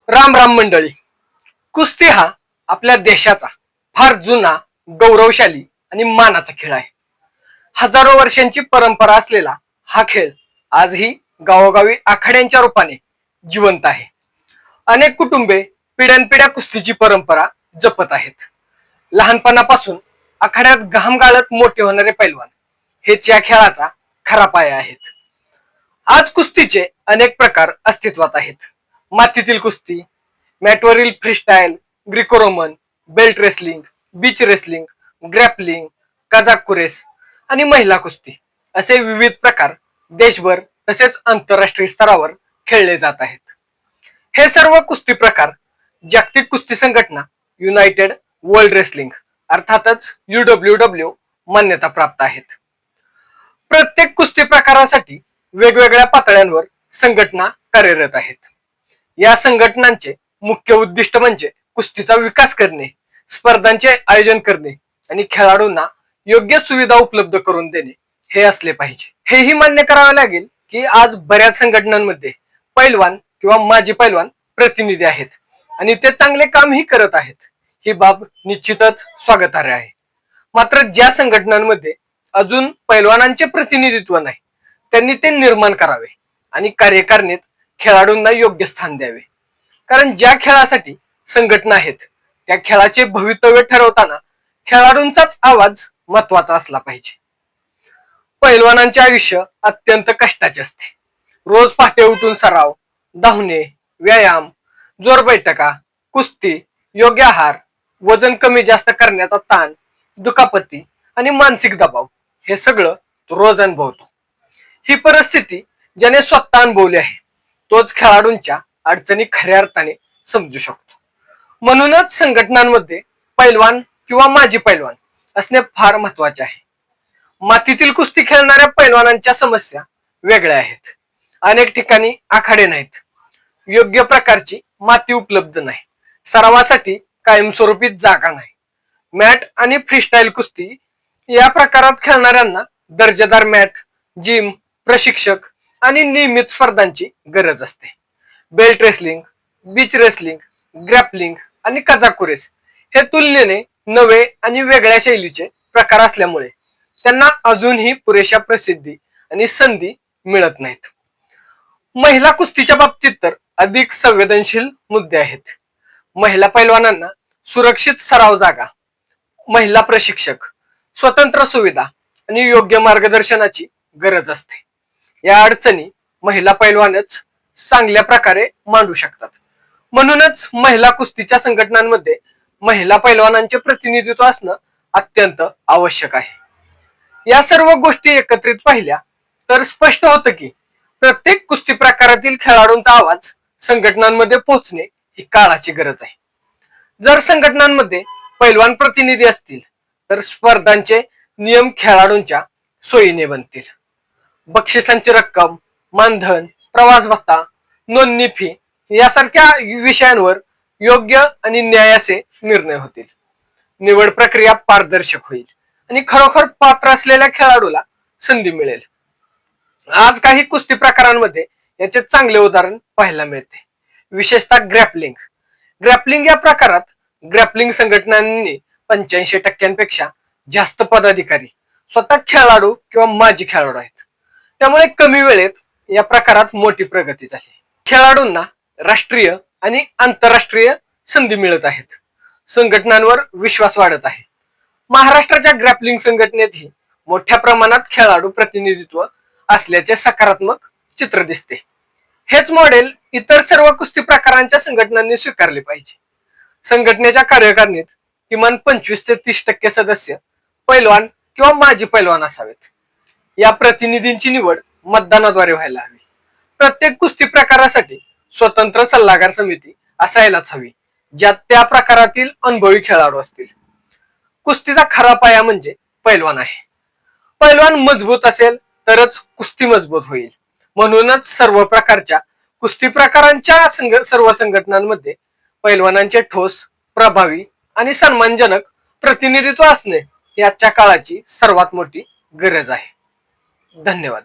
राम राम मंडळी. कुस्ती हा आपल्या देशाचा फार जुना, गौरवशाली आणि मानाचा खेळ आहे. हजारो वर्षांची परंपरा असलेला हा खेळ आजही गावोगावी आखाड्यांच्या रूपाने जिवंत आहे. अनेक कुटुंबे पिढ्यानपिढ्या कुस्तीची परंपरा जपत आहेत. लहानपणापासून आखाड्यात घाम गाळत मोठे होणारे पैलवान हेच या खेळाचा खरा पाया आहेत. आज कुस्तीचे अनेक प्रकार अस्तित्वात आहेत. मातीतील कुस्ती, मॅटवरील freestyle, Greco Roman, belt wrestling, beach wrestling, grappling, Kazakh आणि महिला कुस्ती असे विविध प्रकार देशभर तसेच आंतरराष्ट्रीय स्तरावर खेळले जात आहेत. हे सर्व कुस्ती प्रकार जागतिक कुस्ती संघटना युनायटेड वर्ल्ड रेसलिंग अर्थातच UWW मान्यता प्राप्त आहेत. प्रत्येक कुस्ती प्रकारासाठी वेगवेगळ्या पातळ्यांवर संघटना कार्यरत आहेत. या संघटनांचे मुख्य उद्दिष्ट म्हणजे कुस्तीचा विकास करणे, स्पर्धांचे आयोजन करणे आणि खेळाडूंना योग्य सुविधा उपलब्ध करून देणे हे असले पाहिजे. हेही मान्य करावे लागेल की आज बऱ्याच संघटनांमध्ये पैलवान किंवा माजी पैलवान प्रतिनिधी आहेत आणि ते चांगले कामही करत आहेत. ही बाब निश्चितच स्वागतार्ह आहे. मात्र ज्या संघटनांमध्ये अजून पैलवानांचे प्रतिनिधित्व नाही त्यांनी ते निर्माण करावे आणि कार्यकारिणीत खेळाडूंना योग्य स्थान द्यावे. कारण ज्या खेळासाठी संघटना आहेत त्या खेळाचे भवितव्य ठरवताना खेळाडूंचाच आवाज महत्वाचा असला पाहिजे. पैलवानांचे आयुष्य अत्यंत कष्टाचे असते. रोज पहाटे उठून सराव, धावणे, व्यायाम, जोर बैठका, कुस्ती, योग्य आहार, वजन कमी जास्त करण्याचा ताण, दुखापती आणि मानसिक दबाव हे सगळं तो रोज अनुभवतो. ही परिस्थिती ज्याने स्वतः अनुभवली आहे तोच खेळाडूंच्या अडचणी खऱ्या अर्थाने समजू शकतो. म्हणूनच संघटनांमध्ये पैलवान किंवा माजी पैलवान असणे फार महत्वाचे आहे. मातीतील कुस्ती खेळणाऱ्या पैलवानांच्या समस्या वेगळ्या आहेत. अनेक ठिकाणी आखाडे नाहीत, योग्य प्रकारची माती उपलब्ध नाही, सरावासाठी कायमस्वरूपी जागा नाही. मॅट आणि फ्रीस्टाईल कुस्ती या प्रकारात खेळणाऱ्यांना दर्जेदार मॅट, जिम, प्रशिक्षक आणि नियमित स्पर्धांची गरज असते. बेल्ट रेसलिंग, बीच रेसलिंग, ग्रॅपलिंग आणि कझाकुरेस हे तुलनेने नवे आणि वेगळ्या शैलीचे प्रकार असल्यामुळे त्यांना अजूनही पुरेशा प्रसिद्धी आणि संधी मिळत नाहीत. महिला कुस्तीच्या बाबतीत तर अधिक संवेदनशील मुद्दे आहेत. महिला पैलवानांना सुरक्षित सराव जागा, महिला प्रशिक्षक, स्वतंत्र सुविधा आणि योग्य मार्गदर्शनाची गरज असते. या अडचणी महिला पैलवानच चांगल्या प्रकारे मांडू शकतात. म्हणूनच महिला कुस्तीच्या संघटनांमध्ये महिला पैलवानांचे प्रतिनिधित्व असणं अत्यंत आवश्यक आहे. या सर्व गोष्टी एकत्रित पाहिल्या तर स्पष्ट होतं की प्रत्येक कुस्ती प्रकारातील खेळाडूंचा आवाज संघटनांमध्ये पोहोचणे ही काळाची गरज आहे. जर संघटनांमध्ये पैलवान प्रतिनिधी असतील तर स्पर्धांचे नियम खेळाडूंच्या सोयीने बनतील. बक्षिसांची रक्कम, मानधन, प्रवास भत्ता, नोंदणी फी यासारख्या विषयांवर योग्य आणि न्यायाचे निर्णय होतील. निवड प्रक्रिया पारदर्शक होईल आणि खरोखर पात्र असलेल्या खेळाडूला संधी मिळेल. आज काही कुस्ती प्रकारांमध्ये याचे चांगले उदाहरण पाहायला मिळते. विशेषतः ग्रॅपलिंग. ग्रॅपलिंग या प्रकारात ग्रॅपलिंग संघटनांनी 85% जास्त पदाधिकारी स्वतः खेळाडू किंवा माजी खेळाडू आहेत. त्यामुळे कमी वेळेत या प्रकारात मोठी प्रगती झाली. खेळाडूंना राष्ट्रीय आणि आंतरराष्ट्रीय संधी मिळत आहेत. संघटनांवर विश्वास वाढत आहे. महाराष्ट्राच्या ग्रॅपलिंग संघटनेतही मोठ्या प्रमाणात खेळाडू प्रतिनिधित्व असल्याचे सकारात्मक चित्र दिसते. हेच मॉडेल इतर सर्व कुस्ती प्रकारांच्या संघटनांनी स्वीकारले पाहिजे. संघटनेच्या कार्यकारिणीत किमान 25 ते 30% सदस्य पैलवान किंवा माजी पैलवान असावेत. या प्रतिनिधींची निवड मतदानाद्वारे व्हायला हवी. प्रत्येक कुस्ती प्रकारासाठी स्वतंत्र सल्लागार समिती असायलाच हवी ज्यात त्या प्रकारातील अनुभवी खेळाडू असतील. कुस्तीचा खरा पाया म्हणजे पैलवान आहे. पैलवान मजबूत असेल तरच कुस्ती मजबूत होईल. म्हणूनच सर्व प्रकारच्या कुस्ती प्रकारांच्या सर्व संघटनांमध्ये पैलवानांचे ठोस, प्रभावी आणि सन्मानजनक प्रतिनिधित्व असणे ही आजच्या काळाची सर्वात मोठी गरज आहे. धन्यवाद.